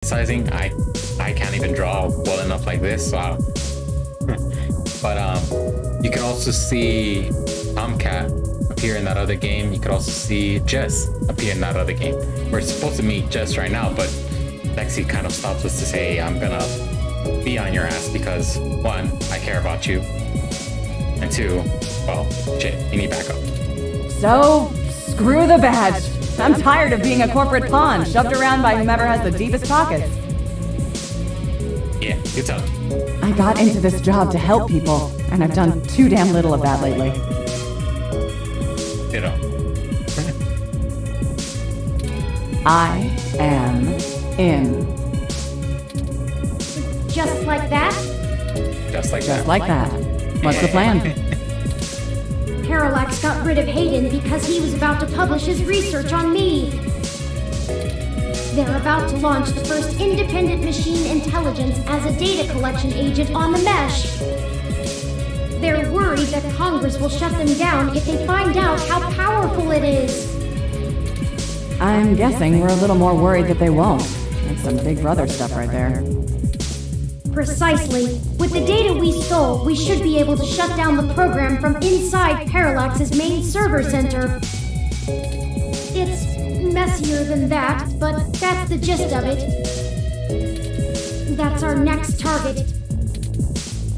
Sizing, I can't even draw well enough like this. So but you can also see Tomcat appear in that other game. You could also see Jess appear in that other game. We're supposed to meet Jess right now, but Lexi kind of stops us to say, I'm gonna be on your ass because one, I care about you, and two, well, shit, you need backup. So, screw the badge. I'm tired of being a corporate pawn shoved around by whomever has the deepest pockets. Yeah, you tell. I got into this job to help people, and I've done too damn little of that lately. You know. I am in. Just like that? Just like Just that. like that. What's the plan? Parallax got rid of Hayden because he was about to publish his research on me. They're about to launch the first independent machine intelligence as a data collection agent on the mesh. They're worried that Congress will shut them down if they find out how powerful it is. I'm guessing we're a little more worried that they won't. That's some Big Brother stuff right there. Precisely. With the data we stole, we should be able to shut down the program from inside Parallax's main server center. It's messier than that, but that's the gist of it. That's our next target.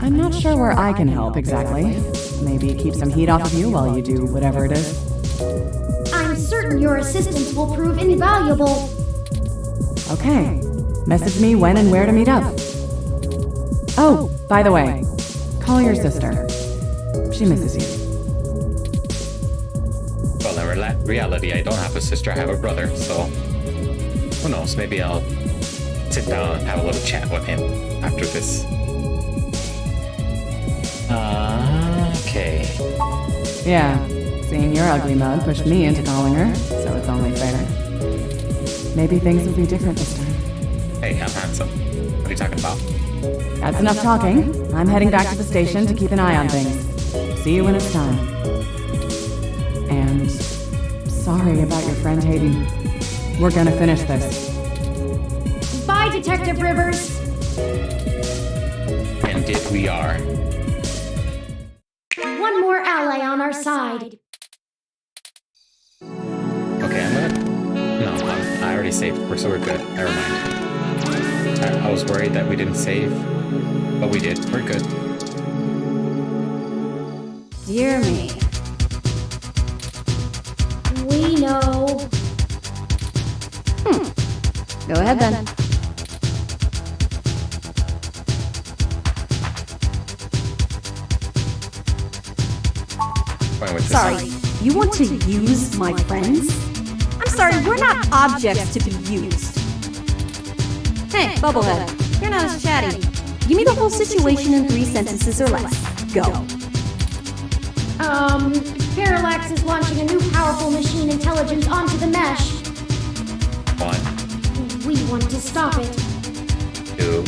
I'm not sure where I can help exactly. Maybe keep some heat off of you while you do whatever it is. I'm certain your assistance will prove invaluable. Okay. Message me when and where to meet up. Oh, by the way, call your sister. She misses you. Well, in reality, I don't have a sister, I have a brother, so who knows, maybe I'll sit down and have a little chat with him after this. Okay. Yeah, seeing your ugly mug pushed me into calling her, so it's only fair. Maybe things will be different this time. Hey, I'm handsome. What are you talking about? That's enough talking. I'm heading back to the station to keep an eye on things. See you when it's time. And sorry about your friend Hayden. We're gonna finish this. Bye, Detective Rivers. And if we are. One more ally on our side. Okay, I'm gonna... No, I already saved. So we're good. Never mind. I was worried that we didn't save, but we did. We're good. Dear me. We know. Go ahead then. Going with this Sorry, one. you want to use my friends? I'm sorry, we're not objects to be used. Hey, Bubblehead, you're not as chatty. Give me the whole situation in 3 sentences or less. Go. Parallax is launching a new powerful machine intelligence onto the mesh. 1, We want to stop it. 2,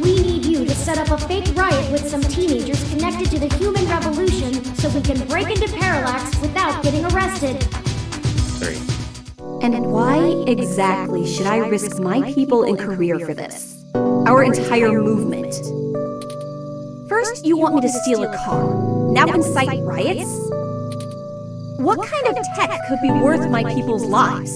We need you to set up a fake riot with some teenagers connected to the human revolution so we can break into Parallax without getting arrested. 3. And why exactly should I risk my people and career for this? Our entire movement. First, you want me to steal a car. Now incite riots? What kind of tech could be worth my people's lives?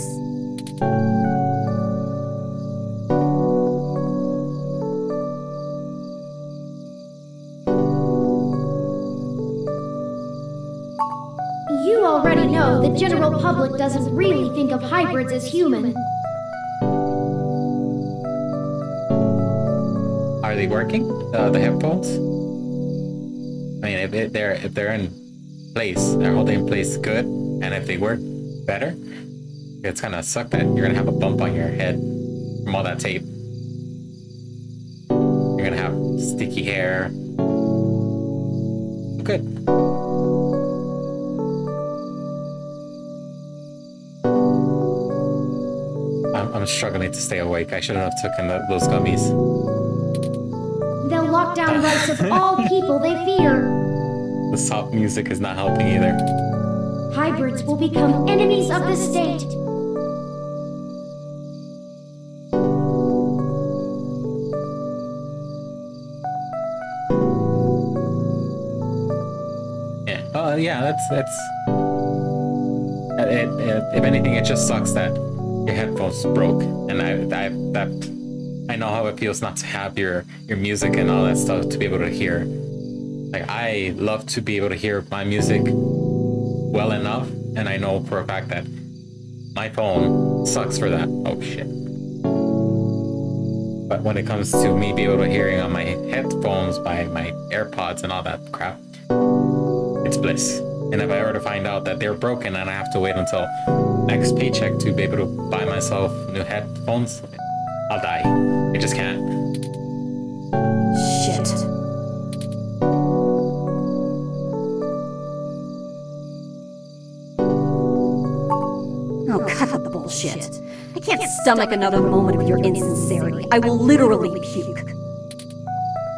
You already know the general public doesn't really think of hybrids as human. Are they working? The headphones? I mean, if they're in place, they're holding in place good, and if they work better, it's gonna suck that you're gonna have a bump on your head from all that tape. You're gonna have sticky hair. Good. I'm struggling to stay awake. I shouldn't have taken those gummies. They'll lock down rights of all people they fear. The soft music is not helping either. Hybrids will become enemies of the state. Yeah, that's. If anything, it just sucks that your headphones broke, and I know how it feels not to have your music and all that stuff to be able to hear. Like, I love to be able to hear my music well enough, and I know for a fact that my phone sucks for that. Oh shit. But when it comes to me be able to hearing on my headphones by my AirPods and all that crap, it's bliss. And if I were to find out that they're broken and I have to wait until next paycheck to be able to buy myself new headphones, I'll die. I just can't. Shit. Oh, cut the bullshit. I can't stomach another moment of your insincerity. I will literally puke.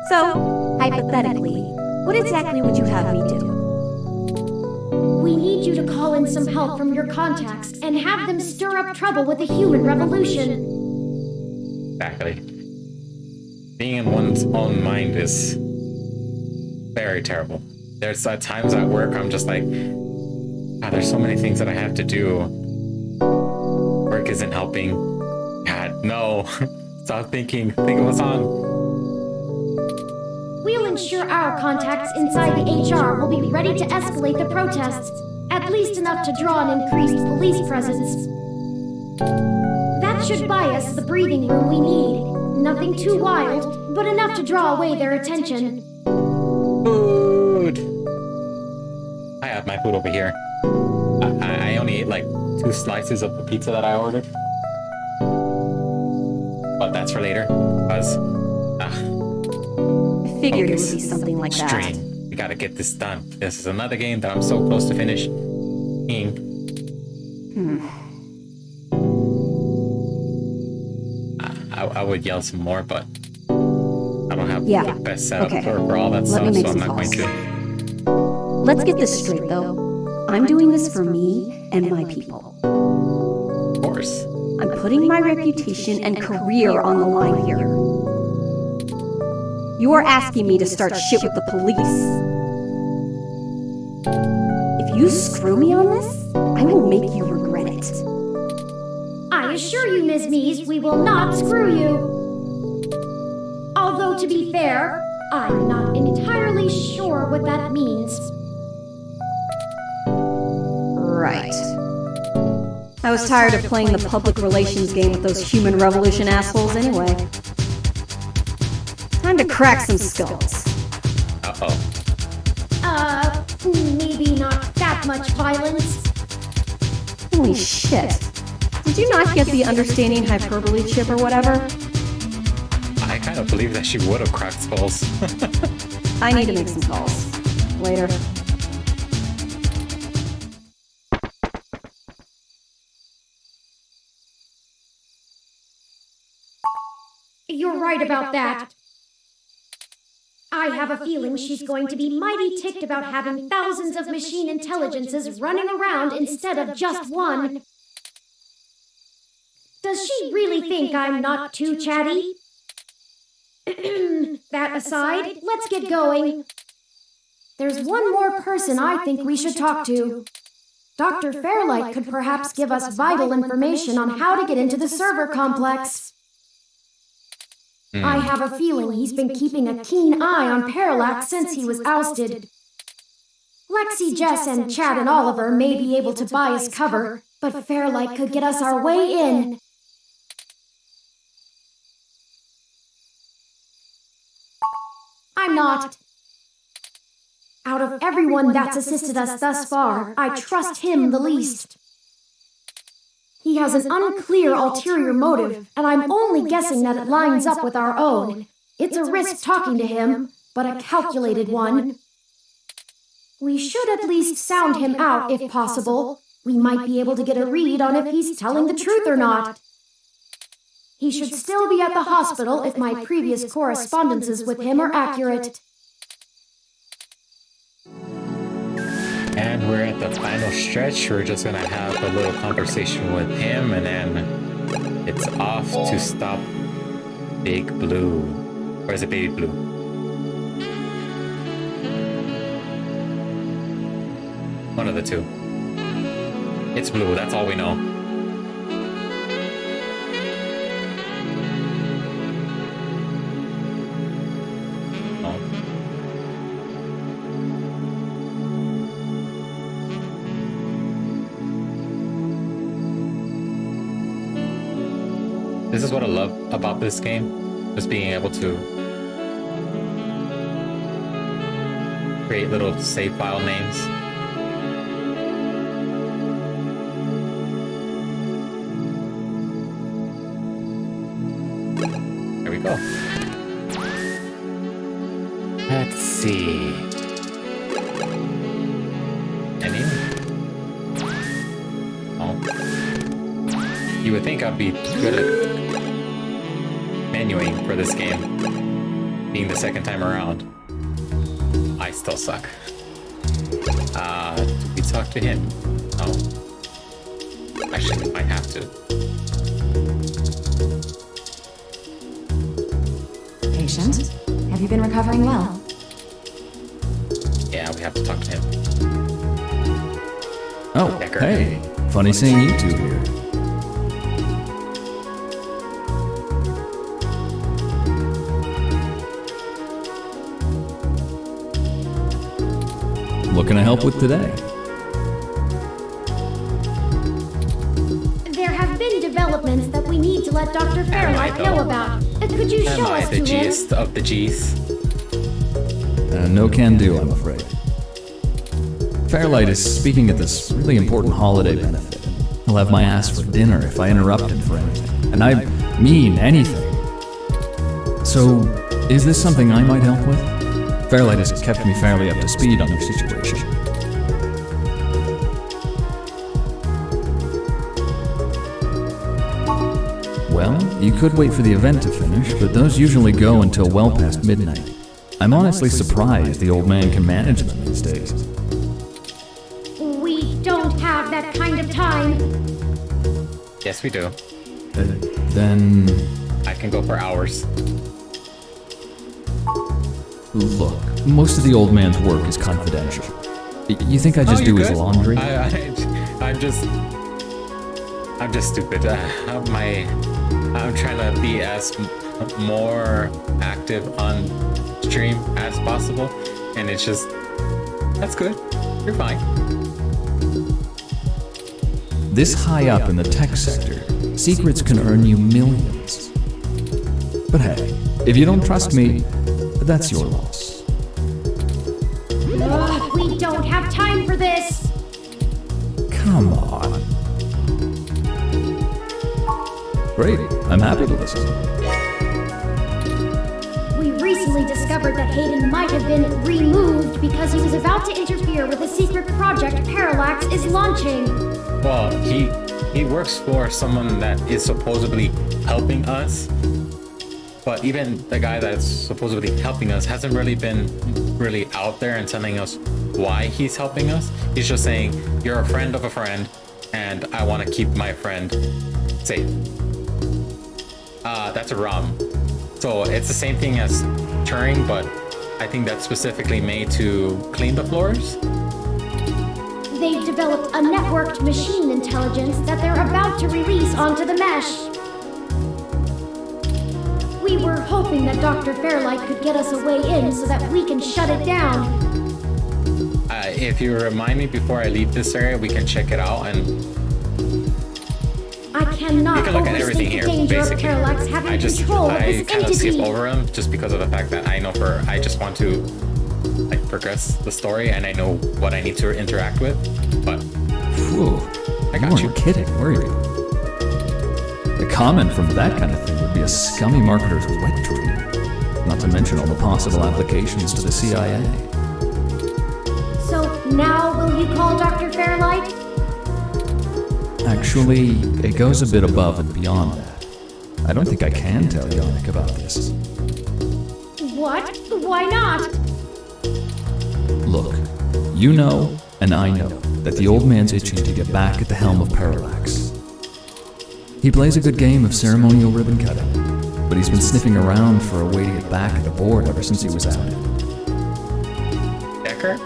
So, hypothetically, what exactly would you have me do? We need you to call in some help from your contacts and have them stir up trouble with the human revolution. Exactly. Being in one's own mind is very terrible. There's times at work I'm just like, God, there's so many things that I have to do. Work isn't helping. God, no. Stop thinking. Think of what's on. We'll ensure our contacts inside the HR will be ready to escalate the protests, at least enough to draw an increased police presence. That should buy us the breathing room we need. Nothing too wild, but enough to draw away their attention. Food. I have my food over here. I only ate like 2 slices of the pizza that I ordered. But that's for later, because I figured it would be something like that. Stream. We gotta get this done. This is another game that I'm so close to finishing. I would yell some more, but I don't have the best setup for all that stuff, so I'm not going to. Let's get this straight, though. I'm doing this for me and my people. Of course. I'm putting my reputation and career on the line here. You are asking me to start shit with the police. If you screw me on this, I will make you regret it. I assure you, Ms. Mees, we will not screw you. Although, to be fair, I'm not entirely sure what that means. Right. I was tired of playing the public relations game with those human revolution assholes anyway. Time to crack some skulls. Uh-oh. Maybe not that much violence. Holy shit. Did you not get the understanding hyperbole chip or whatever? I kind of believe that she would have cracked skulls. I need to make some calls. Later. You're right about that. I have a feeling she's going to be mighty ticked about having thousands of machine intelligences running around instead of just one. Does she really think I'm not too chatty? That aside, let's get going. There's one more person I think we should talk to. Dr. Fairlight could perhaps give us vital information on how to get into the server complex. I have a feeling he's been keeping a keen eye on Parallax since he was ousted. Lexi, Jess, and Chad and Oliver may be able to buy us cover, but Fairlight could get us our way in. I'm not. Out of everyone that's assisted us thus far, I trust him the least. He has an unclear ulterior motive, and I'm only guessing that it lines up with our own. It's a risk talking to him, but a calculated one. We should at least sound him out if possible. We might be able to get a read on if he's telling the truth or not. He should still be at the hospital if my previous correspondences with him are accurate. And we're at the final stretch. We're just gonna have a little conversation with him, and then it's off to stop Big Blue. Where's the Baby Blue? One of the two. It's blue, that's all we know. Oh. This is what I love about this game. Just being able to create little save file names. There we go. Let's see. Any? Oh. You would think I'd be good at menuing for this game, being the second time around. I still suck. Did we talk to him? Oh. Actually, we might have to. Patient, have you been recovering well? Yeah, we have to talk to him. Oh, Decker. hey. Funny seeing you two here. What can I help with today? There have been developments that we need to let Dr. Fairlight know about. Could you Am show I us the to him? Gist of the G's? No can do, I'm afraid. Fairlight is speaking at this really important holiday benefit. He'll have my ass for dinner if I interrupt him for anything. And I mean anything. So, is this something I might help with? Fairlight has kept me fairly up to speed on your situation. Well, you could wait for the event to finish, but those usually go until well past midnight. I'm honestly surprised the old man can manage them these days. We don't have that kind of time. Yes, we do. Then, I can go for hours. look, most of the old man's work is confidential. You think I just do his laundry? I'm just stupid. I'm trying to be as more active on stream as possible, and it's just, that's good. You're fine. This high up in the tech sector, secrets can earn you millions. But hey, if you don't trust me, that's your loss. Ugh, we don't have time for this. Come on. Great, I'm happy to listen. We recently discovered that Hayden might have been removed because he was about to interfere with a secret project Parallax is launching. Well, he works for someone that is supposedly helping us, but even the guy that's supposedly helping us hasn't really been really out there and telling us why he's helping us. He's just saying, you're a friend of a friend, and I want to keep my friend safe. That's a ROM. So it's the same thing as Turing, but I think that's specifically made to clean the floors. They've developed a networked machine intelligence that they're about to release onto the mesh. We were hoping that Dr. Fairlight could get us a way in so that we can shut it down. If you remind me before I leave this area, we can check it out, and I cannot you can look at overstate everything the here, danger of basically. Parallax having control of I this kind of skip entity. over them just because of the fact that I know I just want to like progress the story, and I know what I need to interact with. But Whew, I got weren't you. kidding, were you? The comment from that kind of thing would be a scummy marketer's wet dream. Not to mention all the possible applications to the CIA. So now will you call Dr. Fairlight? Actually, it goes a bit above and beyond that. I don't think I can tell Yannick about this. What? Why not? Look, you know, and I know, that the old man's itching to get back at the helm of Parallax. He plays a good game of ceremonial ribbon cutting, but he's been sniffing around for a way to get back at the board ever since he was outed. Decker?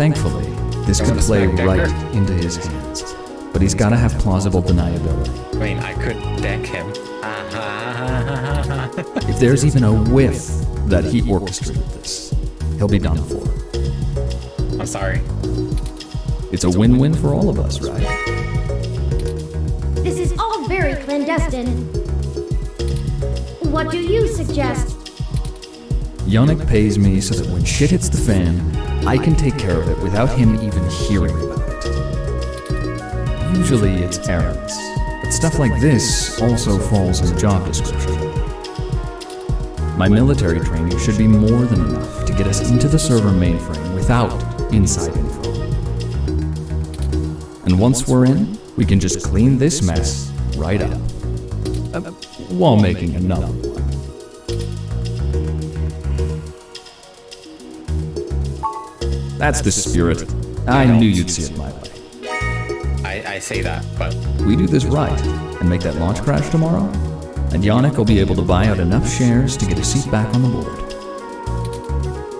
Thankfully, this could play Decker? right into his hands. But he's gotta have plausible deniability. I mean, I could deck him. If there's even a whiff that he orchestrated this, he'll be done for. I'm sorry. It's a win-win for all of us, right? This is all very clandestine. What do you suggest? Yannick pays me so that when shit hits the fan, I can take care of it without him even hearing about it. Usually it's errands, but stuff like this also falls in the job description. My military training should be more than enough to get us into the server mainframe without inside info. And once we're in, we can just clean this mess right up. While making another one. That's the spirit. I knew you'd see it my way. I say that, but We do this right and make that launch crash tomorrow, and Yannick will be able to buy out enough shares to get a seat back on the board.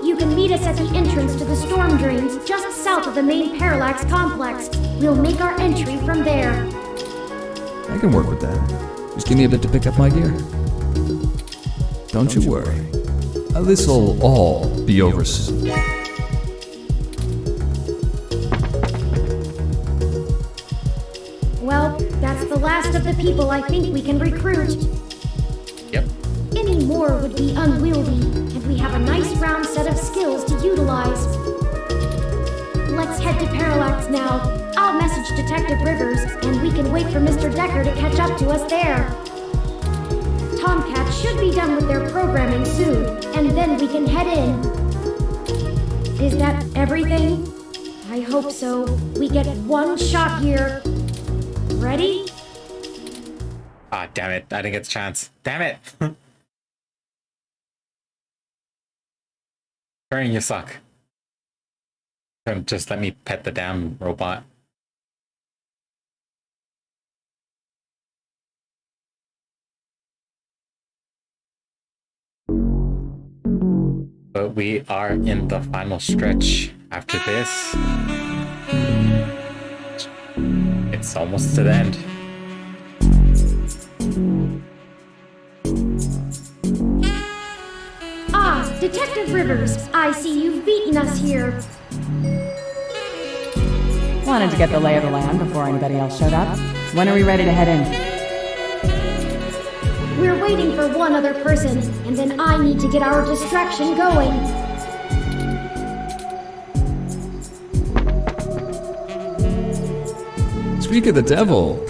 You can meet us at the entrance to the storm drains just south of the main Parallax complex. We'll make our entry from there. I can work with that. Just give me a bit to pick up my gear. Don't you worry. This'll all be over soon. Well, that's the last of the people I think we can recruit. yep. Any more would be unwieldy, and we have a nice round set of skills to utilize. Let's head to Parallax now. I'll message Detective Rivers, and we can wait for Mr. Decker to catch up to us there. Tomcat should be done with their programming soon, and then we can head in. Is that everything? I hope so. We get one shot here. Ready? Ah, damn it. I didn't get the chance. Damn it. Turing, you suck. Don't just let me pet the damn robot. But we are in the final stretch. After this, it's almost to the end. Ah, Detective Rivers, I see you've beaten us here. Wanted to get the lay of the land before anybody else showed up. When are we ready to head in? We're waiting for one other person, and then I need to get our distraction going. Speak of the devil.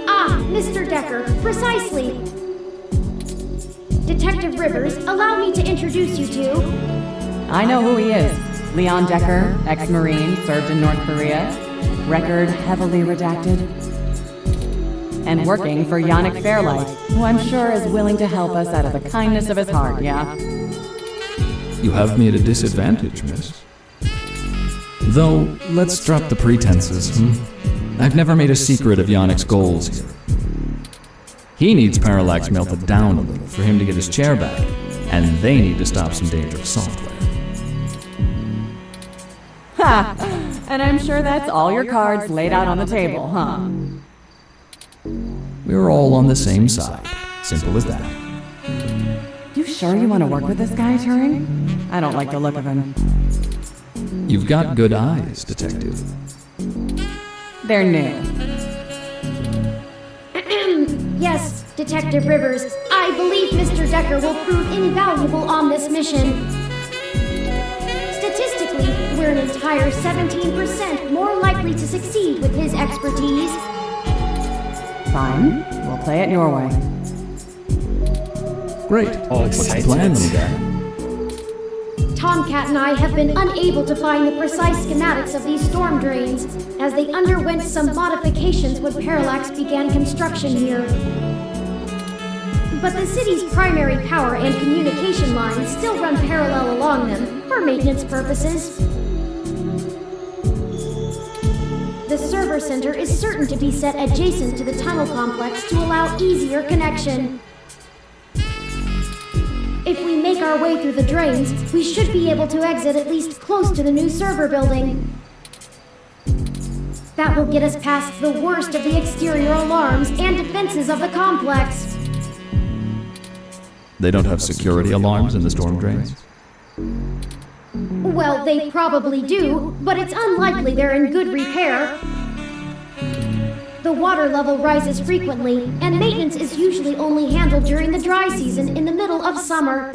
Ah, Mr. Decker, precisely. Detective Rivers, allow me to introduce you to... I know who he is. Leon Decker, ex-Marine, served in North Korea. Record heavily redacted. And working for Yannick Fairlight, who I'm sure is willing to help us out of the kindness of his heart, yeah? You have me at a disadvantage, miss. Though, let's drop the pretenses, I've never made a secret of Yannick's goals here. He needs Parallax melted down a little for him to get his chair back, and they need to stop some dangerous software. Ha! And I'm sure that's all your cards laid out on the table, huh? We're all on the same side. Simple as that. You sure you want to work with this guy, Turing? I don't like the look of him. You've got good eyes, detective. They're new. Yes, Detective Rivers, I believe Mr. Decker will prove invaluable on this mission. Statistically, we're an entire 17% more likely to succeed with his expertise. Fine. We'll play it your way. Great. All What's the excited. plan, little guy? Tomcat and I have been unable to find the precise schematics of these storm drains, as they underwent some modifications when Parallax began construction here. But the city's primary power and communication lines still run parallel along them, for maintenance purposes. The server center is certain to be set adjacent to the tunnel complex to allow easier connection. If we make our way through the drains, we should be able to exit at least close to the new server building. That will get us past the worst of the exterior alarms and defenses of the complex. They don't have security alarms in the storm drains? Well, they probably do, but it's unlikely they're in good repair. The water level rises frequently, and maintenance is usually only handled during the dry season in the middle of summer.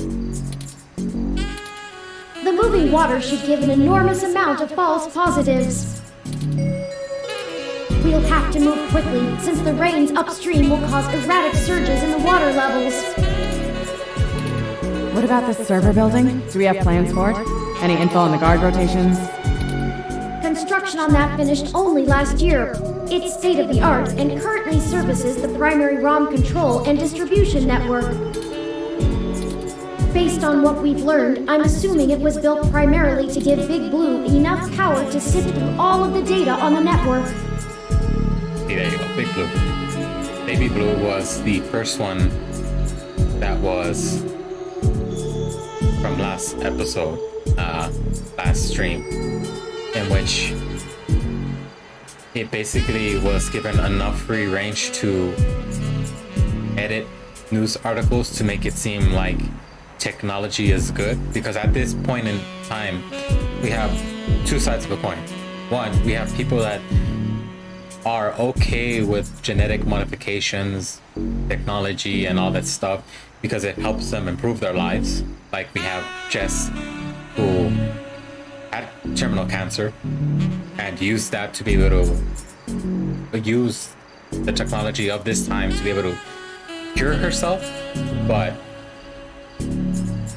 The moving water should give an enormous amount of false positives. We'll have to move quickly, since the rains upstream will cause erratic surges in the water levels. What about the server building? Do we have plans for it? Any info on the guard rotations? Construction on that finished only last year. It's state-of-the-art and currently services the primary ROM control and distribution network. Based on what we've learned, I'm assuming it was built primarily to give Big Blue enough power to sift through all of the data on the network. See, there you go, Big Blue. Baby Blue was the first one that was from last episode, last stream, in which it basically was given enough free range to edit news articles to make it seem like technology is good, because at this point in time we have two sides of a coin. One, we have people that are okay with genetic modifications, technology, and all that stuff because it helps them improve their lives. Like we have Jess, who had terminal cancer and used that to be able to use the technology of this time to be able to cure herself, but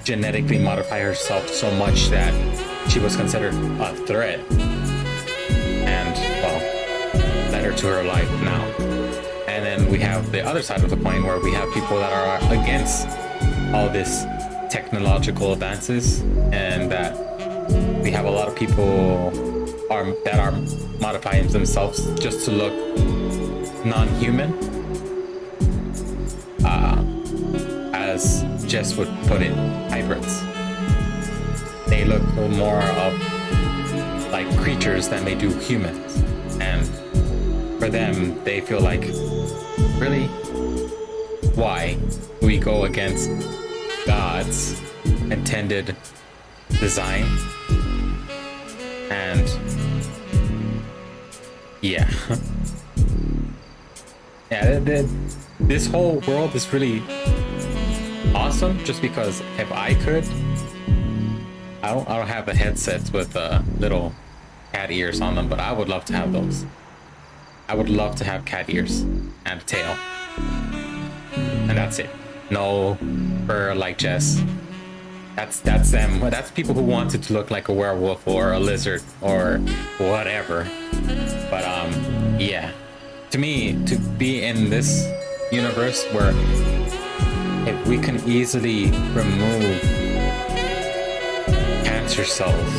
genetically modify herself so much that she was considered a threat, and well, led her to her life now. And then we have the other side of the coin where we have people that are against all this technological advances, and that we have a lot of people that are modifying themselves just to look non-human, as Jess would put it, hybrids. They look more of like creatures than they do humans, and for them, they feel like, really? Why do we go against God's intended design? And yeah. Yeah, this whole world is really awesome just because if I could, I don't have the headsets with little cat ears on them, but I would love to have those. I would love to have cat ears and a tail. And that's it. No fur like Jess. That's them. That's people who want it to look like a werewolf or a lizard or whatever. But yeah. To me, to be in this universe where if we can easily remove cancer cells,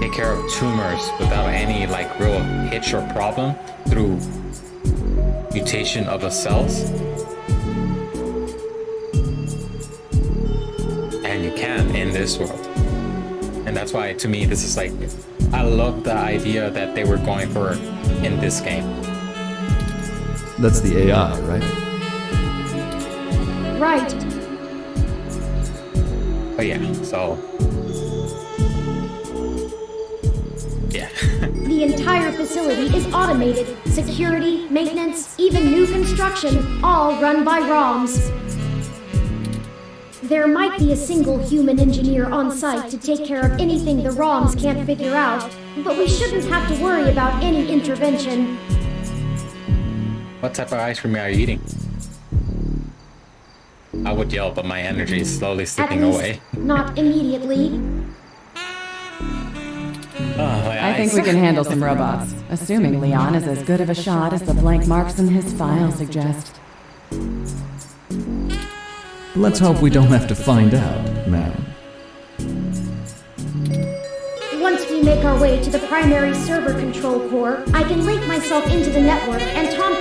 take care of tumors without any like real hitch or problem through mutation of the cells, and you can in this world. And that's why, to me, this is like, I love the idea that they were going for in this game. That's the AI, right? Right. But yeah, so yeah. The entire facility is automated. Security, maintenance, even new construction, all run by ROMs. There might be a single human engineer on site to take care of anything the ROMs can't figure out, but we shouldn't have to worry about any intervention. What type of ice cream are you eating? I would yell, but my energy is slowly At slipping least, away. not immediately. I think we can handle some robots, assuming Leon is as good of a shot as the blank marks in his file suggest. Let's hope we don't have to find out, ma'am. Once we make our way to the primary server control core, I can link myself into the network and Tomcat